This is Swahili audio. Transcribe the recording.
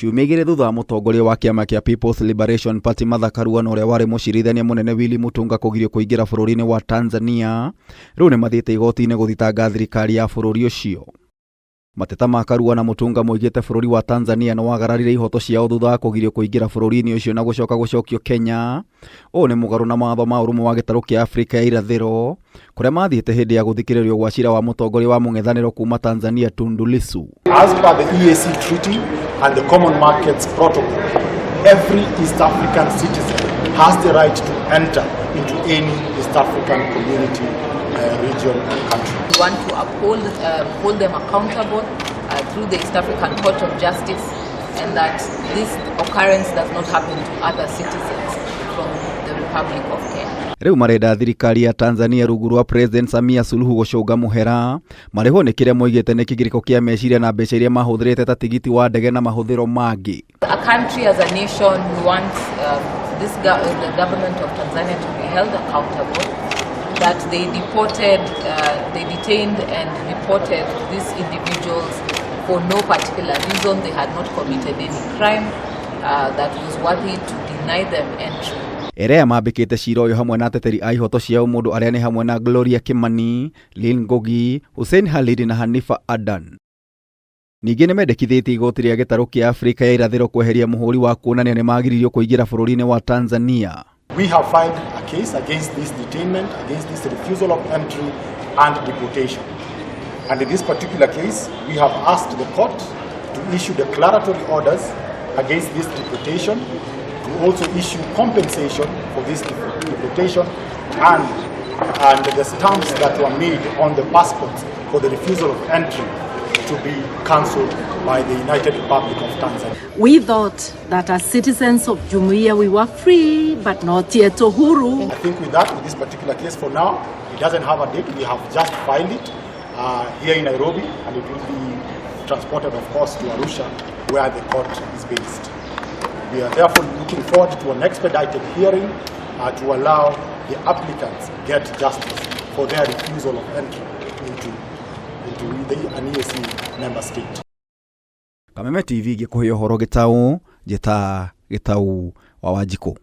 Kiumia thutha wa mutongoria wa kiama kia People's Liberation Party Karua na uria wari mucirithania munene WILLY Mutunga kugirio kuingira bururi-ini wa Tanzania riu ni mathiite igoti-ini guthitanga thirikari ya bururi ucio. Mateta ma Karua na Mutunga moigite bururi wa Tanzania no wagararire ihoto ciao thutha wa kugirio kuingira bururi-ini ucio na gucokio Kenya. O ni mugaru na matho ma urumwe wa gitaru kia Afrika ya irathiro kuria mathiite hindi ya guthikiririo gwa cira wa mutongoria wa mung'ethaniro kuma Tanzania Tundu Lissu. As per the EAC treaty and the Common Markets Protocol, every East African citizen has the right to enter into any East African community, region and country. We want to hold them accountable through the East African Court of Justice, and that this occurrence does not happen to other citizens from the Republic of Kenya. Riu marenda thirikari ya Tanzania rungu rwa President SAMIA SULUHU gucunga muhera mariho ni kiria moigite ni kigiriko kia meciria na mbeca iria mahuthirite ta tigiti wa ndege na mahuthiro mangi. A country as a nation, we want the government of Tanzania to be held accountable that they detained and deported these individuals for no particular reason. They had not committed any crime that was worthy to deny them entry. Erea mabikite cira uyu hamwe na ateteri a ihoto ciao mundu aria ni hamwe na Gloria Kimani, Lynn Ngogi, Hussein Halidi na Hanifa Adan. Ningi ni mendekithitie igoti ria gitaru kia Afrika ya irathiro kweheria muhuri wa kuonania ni magiririo kuingira bururi-ini wa Tanzania. We have filed a case against this detainment, against this refusal of entry and deportation. And in this particular case, we have asked the court to issue declaratory orders against this deportation, to also issue compensation for this deportation and the stamps that were made on the passports for the refusal of entry to be cancelled by the United Republic of Tanzania. We thought that as citizens of Jumuiya we were free, but not yet uhuru. I think with this particular case for now, it doesn't have a date. We have just filed it here in Nairobi, and it will be transported, of course, to Arusha, where the court is based. We are therefore looking forward to an expedited hearing to allow the applicants get justice for their refusal of entry into an EAC member state. Kameme TV gikuhe uhoro gitau wa Wanjiku.